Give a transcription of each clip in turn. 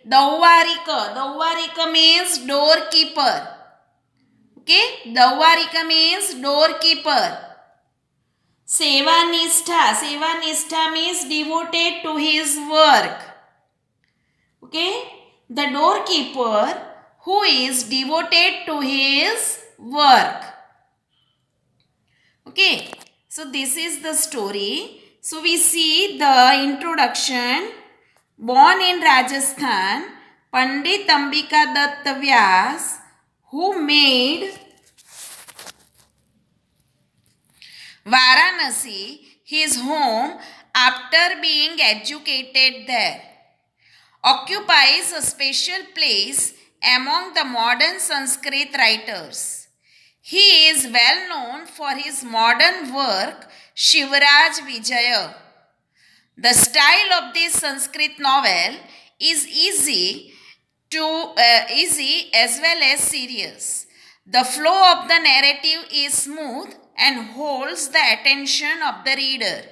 Dauvarika. Dauvarika means doorkeeper. Okay, Dauvarika means doorkeeper. Sevanistha. Sevanistha means devoted to his work. Okay, the doorkeeper who is devoted to his work. Okay, so this is the story. So we see the introduction. Born in Rajasthan, Pandit Ambika Dutt Vyas, who made Varanasi his home after being educated there, occupies a special place among the modern Sanskrit writers. He is well known for his modern work Shivraj Vijaya. The style of this Sanskrit novel is easy as well as serious. The flow of the narrative is smooth and holds the attention of the reader.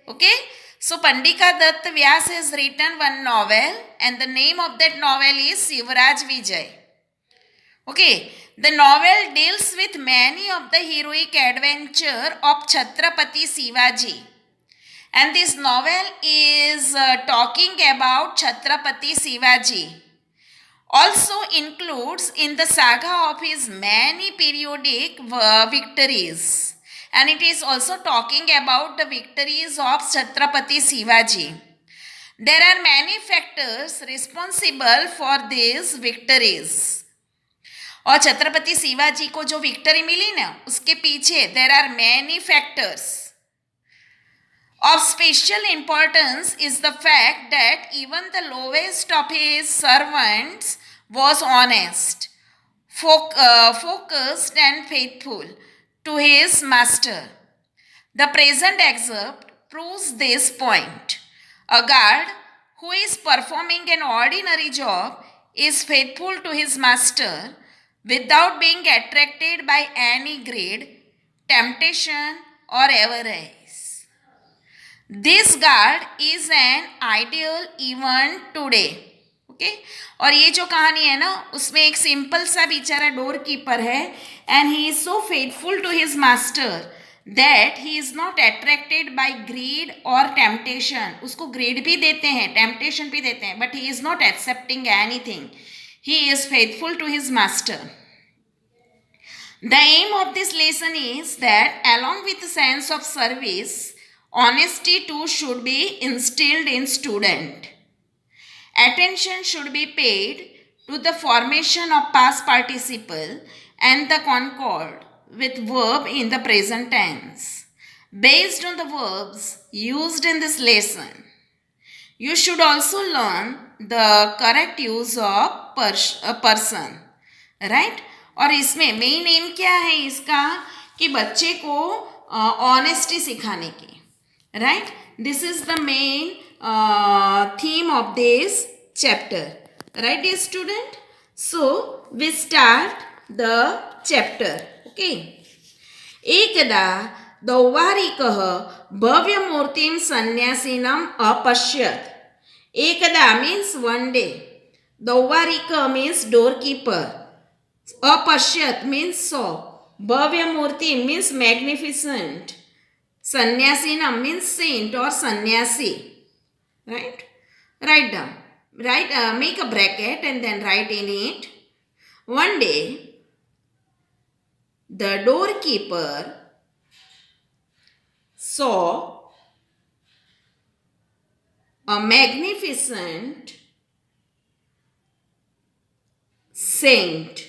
Okay, so Pandita Dutt Vyas has written one novel, and the name of that novel is Shivraj Vijay. Okay, the novel deals with many of the heroic adventure of Chhatrapati Shivaji. And this novel is talking about Chhatrapati Shivaji. Also includes in the saga of his many periodic victories. And it is also talking about the victories of Chhatrapati Shivaji. There are many factors responsible for these victories. और छत्रपति शिवाजी को जो victory मिली ना उसके पीछे there are many factors. Of special importance is the fact that even the lowest of his servants was honest, focused and faithful to his master. The present excerpt proves this point. A guard who is performing an ordinary job is faithful to his master without being attracted by any greed, temptation or avarice. This guard is an ideal even today. Okay और ये जो कहानी है ना उसमें एक simple सा बेचारा डोर कीपर है and he is so faithful to his master that he is not attracted by greed और टेम्पटेशन. उसको ग्रीड भी देते हैं, टेम्पटेशन भी देते हैं, but he is not accepting anything. He is faithful to his master. The aim of this lesson is that along with the sense of service, honesty too should be instilled in student. Attention should be paid to the formation of past participle and the concord with verb in the present tense. Based on the verbs used in this lesson, you should also learn the correct use of person, right? और इसमें main M क्या है इसका कि बच्चे को honesty सिखाने की, right? This is the main theme of this chapter, right dear student? So we start the chapter. Okay. एकदा दौवारिकः भव्यमूर्तिं सन्यासिनम् अपश्यत्. एकदा means one day. Dauvarika means doorkeeper. Apashyat means saw. Bhavyamurti means magnificent. Sannyasinam means saint or sannyasi. Right? Write down. Make a bracket and then write in it. One day, the doorkeeper saw a magnificent saint.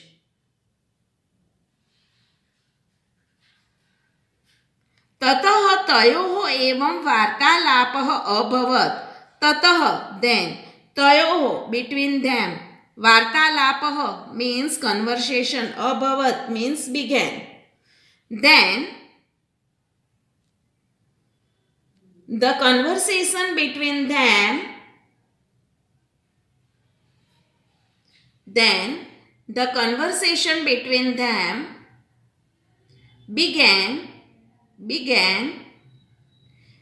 ततः तयोः एवं वार्तालापः अभवत्. ततः then तयोः between them. वार्तालापः means conversation. अभवत् means began. Then the conversation between them began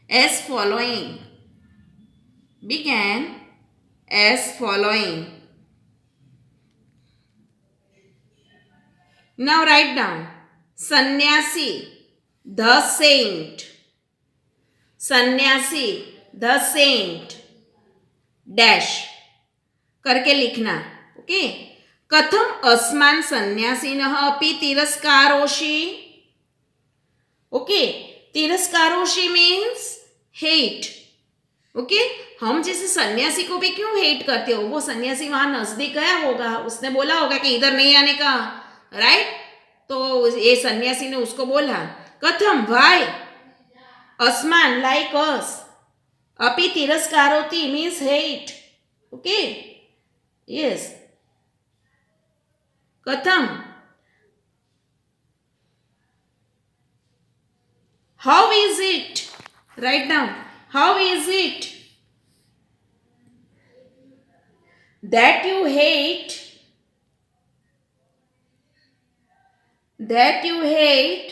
as following. Now write down sannyasi, the saint. सन्यासी द सेंट डैश करके लिखना. ओके. कथम अस्मान सन्यासिनः अपि तिरस्कारोषि. ओके. तिरस्कारोषि मीन्स हेट. ओके. हम जैसे सन्यासी को भी क्यों हेट करते हो? वो सन्यासी वहां नजदीक गया होगा, उसने बोला होगा कि इधर नहीं आने का, राइट? तो ये सन्यासी ने उसको बोला कथम, वाई अस्मान लाइक अस, अपि तिरस्कारोति मीन्स हेट. ओके. यस. कथम, how is it. Write down, how is it that you hate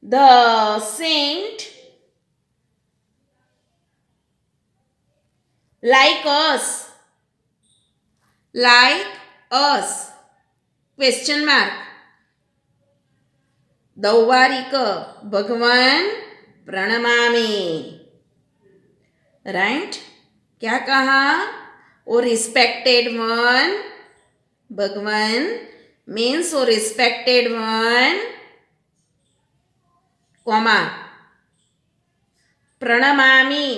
the saint like us, question mark. दौवारिक भगवान प्रणमामि. राइट. क्या कहा? ओ रिस्पेक्टेड वन, भगवान means O respected one, comma प्रणमामि,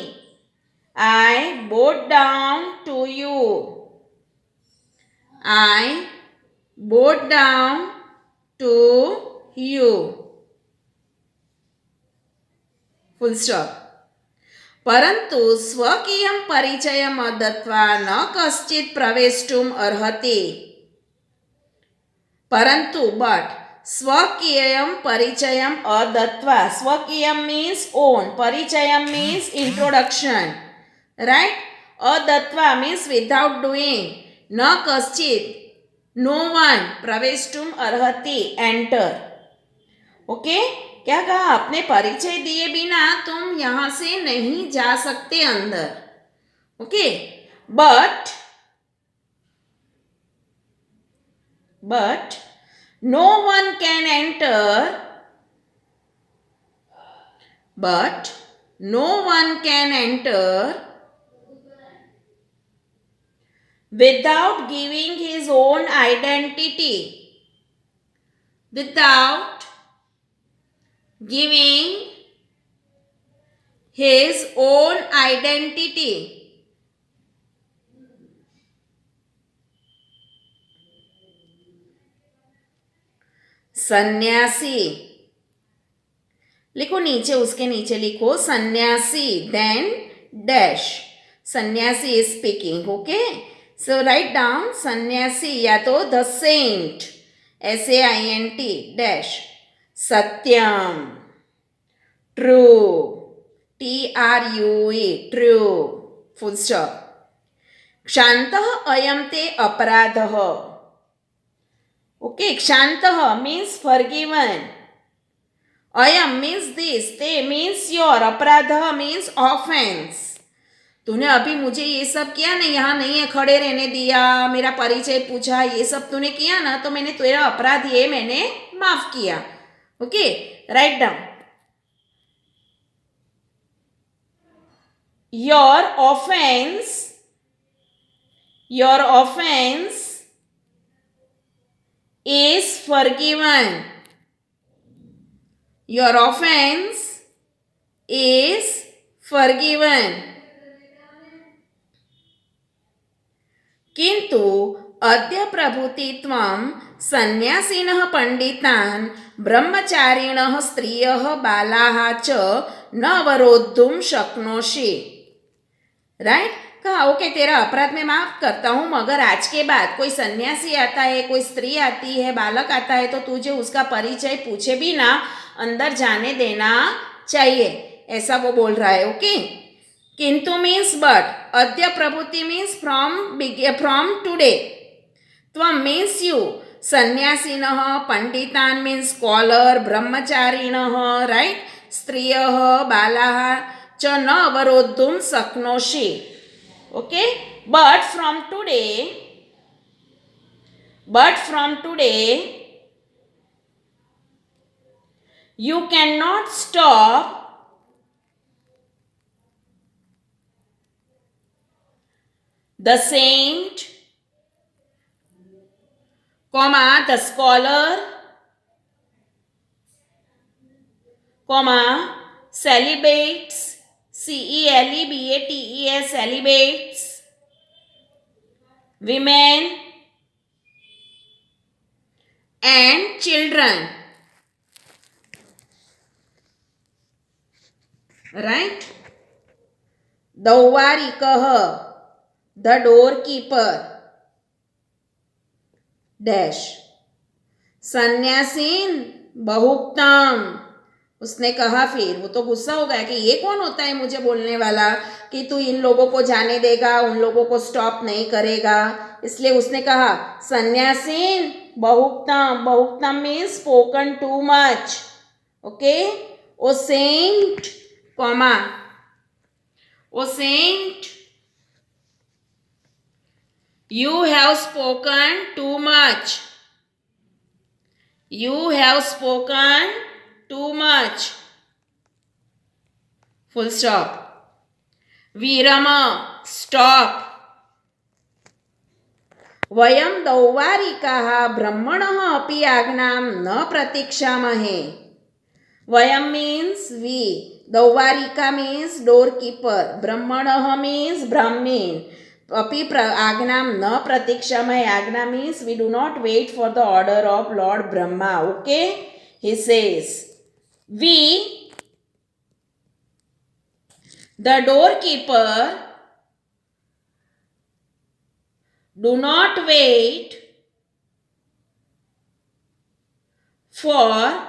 I bow down to you. I bow down to you. Full stop. परंतु स्वकीयं परिचयम् अदत्वा न कश्चित् प्रवेष्टुम् अर्हति. परंतु बट स्वकीयं परिचयम् अदत्वा, स्वकीयं मीन्स ओन, परिचयं मीन्स इंट्रोडक्शन, राइट? अदत्वा मीन्स विदाउट डूइंग, न कश्चित् नो वन, प्रवेष्टुम् अर्हति एंटर. ओके. क्या कहा? अपने परिचय दिए बिना तुम यहां से नहीं जा सकते अंदर. Okay. But no one can enter, without giving his own identity, without giving his own identity. सन्यासी लिखो नीचे, उसके नीचे लिखो सन्यासी, देन डैश. सन्यासी is speaking. Okay. So write down सन्यासी या तो द सेंट, SAINT डैश, सत्यम, true, TRUE, true, full stop. क्षान्तः अयं ते अपराधः. ओके. क्षान्तः मीन्स फॉरगिवन, अयम मीन्स दिस, ते मीन्स योर, अपराधः मीन्स ऑफेंस. तूने अभी मुझे ये सब किया ना, यहाँ नहीं है खड़े रहने दिया, मेरा परिचय पूछा, ये सब तूने किया ना, तो मैंने तेरा अपराध ये मैंने माफ किया. Okay. Write down. Your offense is forgiven. Your offense is forgiven. किंतु अद्य प्रभृति त्वं सन्यासिनः पंडितान् ब्रह्मचारिणः स्त्रियः बालाः च न अवरोद्धुं शक्नोषि. राइट. कहा ओके तेरा अपराध मैं माफ करता हूँ, मगर आज के बाद कोई सन्यासी आता है, कोई स्त्री आती है, बालक आता है, तो तुझे उसका परिचय पूछे भी ना अंदर जाने देना चाहिए, ऐसा वो बोल रहा है. ओके. किंतु मीन्स बट, अद्य प्रभृति मीन्स फ्रॉम टुडे, त्वं मीन्स यू, सन्यासिनः, पंडितान् मीन्स स्कॉलर, ब्रह्मचारिणः, राइट, स्त्रियः, बालाः च न अवरोद्धुं शक्नोषि. Okay, but from today you cannot stop the saint, comma, the scholar, comma, celibates, celibates, celibates, women and children. Right? Dauvarikah, the doorkeeper, dash. सन्यासीन बहुक्तम, उसने कहा, फिर वो तो गुस्सा हो गया कि ये कौन होता है मुझे बोलने वाला कि तू इन लोगों को जाने देगा, उन लोगों को स्टॉप नहीं करेगा. इसलिए उसने कहा सन्यासीन बहुक्तम. बहुक्तम means spoken too much. Okay, O saint, comma, O saint, you have spoken too much. You have spoken too much. Full stop. Virama, stop. वयम दौवारिकाः ब्रह्मणः अपि आज्ञां न प्रतीक्षामहे. Vayam means we. Dauvarika means doorkeeper. Brahmanah means Brahmin. Api Agnam na pratikshamay. Agna means we do not wait for the order of Lord Brahma. Okay? He says, we, the doorkeeper, do not wait for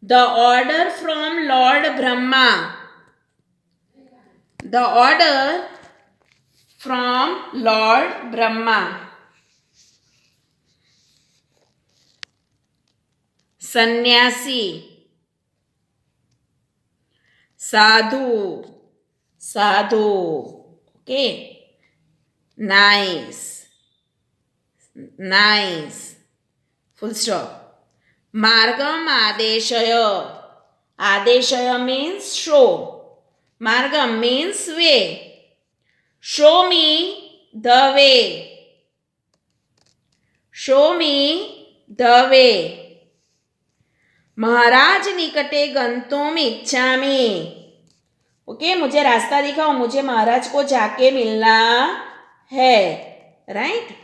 the order from Lord Brahma. The order from Lord Brahma. Sannyasi, sadhu, sadhu. Okay. Nice, nice. Full stop. Margam adeshaya. Adeshaya means show. Margam means way. Show me the way. Show me the way. महाराज निकटे गंतुम इच्छामि. Okay, मुझे रास्ता दिखाओ, मुझे महाराज को जाके मिलना है. राइट?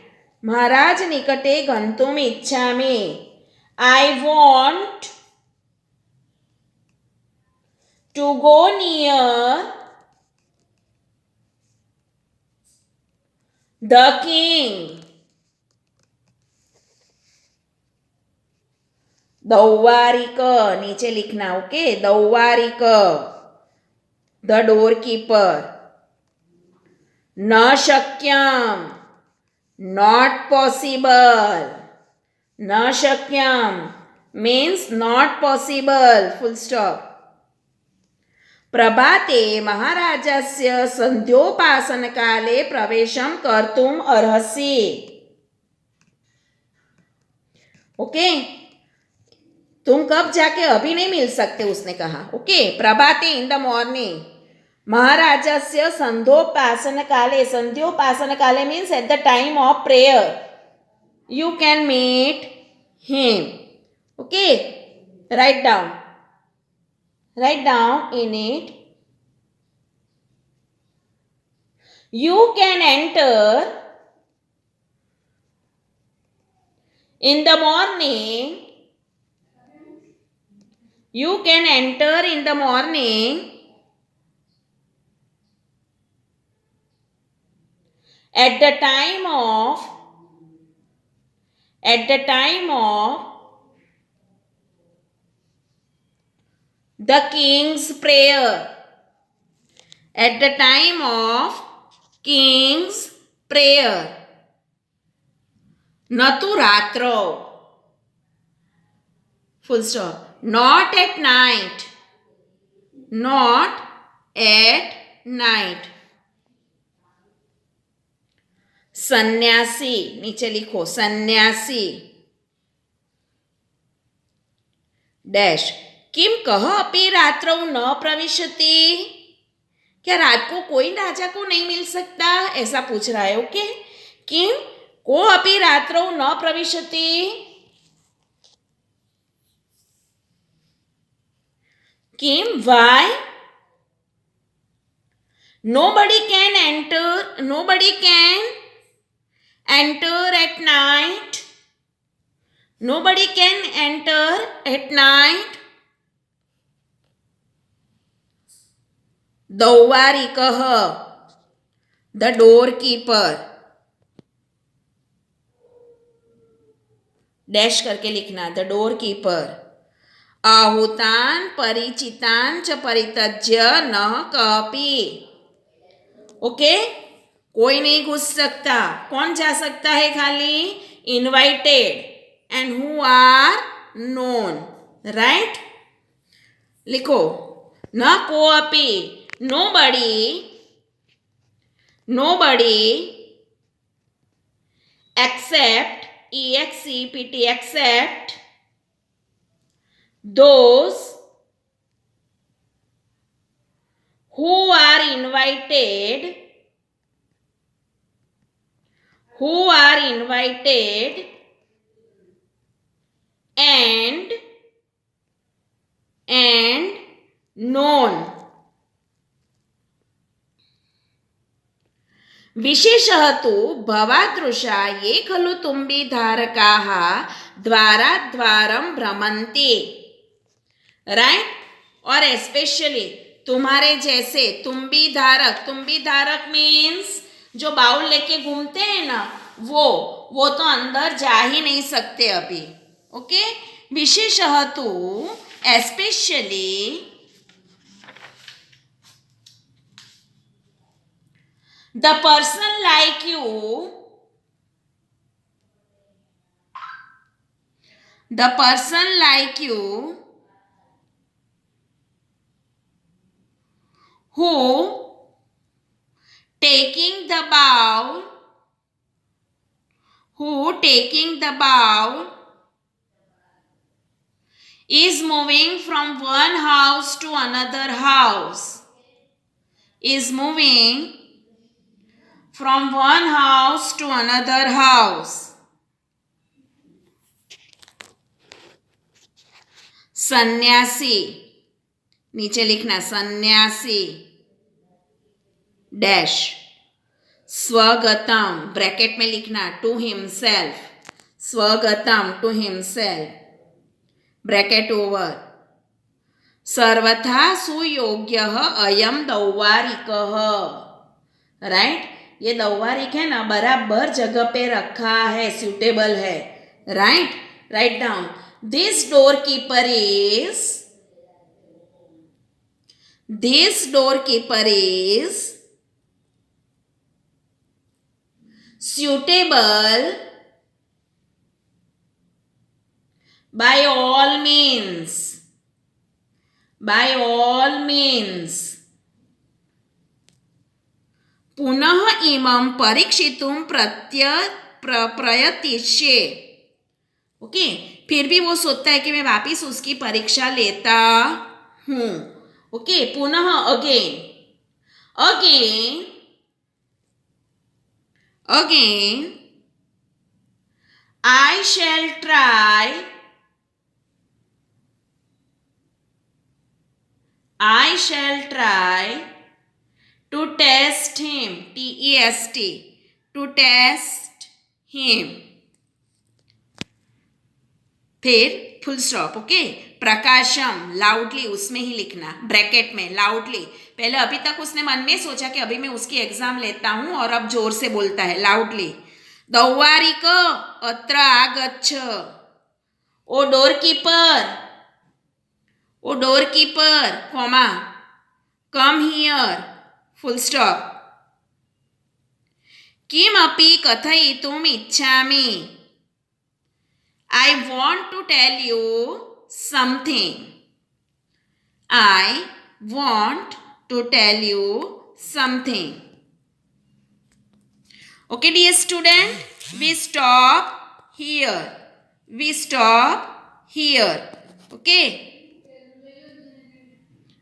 महाराज निकटे गंतुम इच्छामि. I want to go near the king. दौवारिक नीचे लिखना. ओके, दौवारिक, द डोरकीपर. न शक्यम, नॉट पॉसिबल. न शक्यम means not possible. Full stop. प्रभाते महाराजस्य संध्योपासन काले प्रवेशम कर्तुम अर्हसि. ओके, तुम कब जाके अभी नहीं मिल सकते, उसने कहा. ओके, प्रभाते इन द मॉर्निंग. महाराजस्य संध्योपासन काले. संध्योपासन काले means at the time of prayer you can meet him. Okay, write down in it. You can enter in the morning. You can enter in the morning at the time of the king's prayer. At the time of king's prayer. Natu ratro. Full stop. Not at night. Not at night. सन्यासी, नीचे लिखो सन्यासी dash किम कह अपि रात्रौ न प्रविशति, क्या रात को कोई राजा को नहीं मिल सकता, ऐसा पूछ रहा है. ओके, किम को अपि रात्रौ न प्रविशति. किम why nobody can enter at night. Nobody can enter at night. दौवारिकः, the doorkeeper. Dash करके लिखना, the doorkeeper. आहुतान परिचितान च परित्यज्य न कपि. ओके, कोई नहीं घुस सकता. कौन जा सकता है खाली? Invited and who are known. Right, लिखो न कोअपि, nobody except except those who are invited and known. विशेषः तु भवादृशा ये खलु तुम्बीधारकाः द्वाराद्वारं भ्रमन्ति. राइट, और स्पेशली तुम्हारे जैसे तुम्बीधारक मीन्स जो बाउल लेके घूमते हैं ना, वो तो अंदर जा ही नहीं सकते अभी. ओके, विशेषः तु specially the person like you who taking the bowl is moving from one house to another house. Is moving from one house to another house. सन्यासी, नीचे लिखना सन्यासी डैश स्वगतम, ब्रैकेट में लिखना टू हिमसेल्फ. स्वगतम टू हिमसेल्फ, ब्रैकेट ओवर. सर्वथा सुयोग्यः अयम दौवारिकः. राइट, ये दौवारिक है ना, बराबर जगह पे रखा है, सुटेबल है. Right, write down. This डोरकीपर is suitable by all means. पुनः इमं परीक्षितुं प्रयतिष्ये. ओके, फिर भी वो सोचता है कि मैं वापिस उसकी परीक्षा लेता हूँ. ओके, पुनः again I shall try to test him, test, to test him. फिर फुल स्टॉप. ओके, प्रकाशम लाउडली उसमें ही लिखना, ब्रैकेट में लाउडली. पहले अभी तक उसने मन में सोचा कि अभी मैं उसकी एग्जाम लेता हूं, और अब जोर से बोलता है लाउडली. दौवारिक अत्र आगच्छ. O doorkeeper comma come here, full stop. किमपि कथयितुम् इच्छामि. I want to tell you something. I want to tell you something. Okay, dear student, we stop here. We stop here. Okay.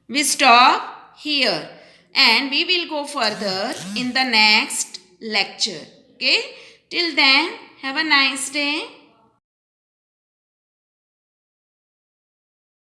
We stop here. And we will go further in the next lecture. Okay. Till then, have a nice day.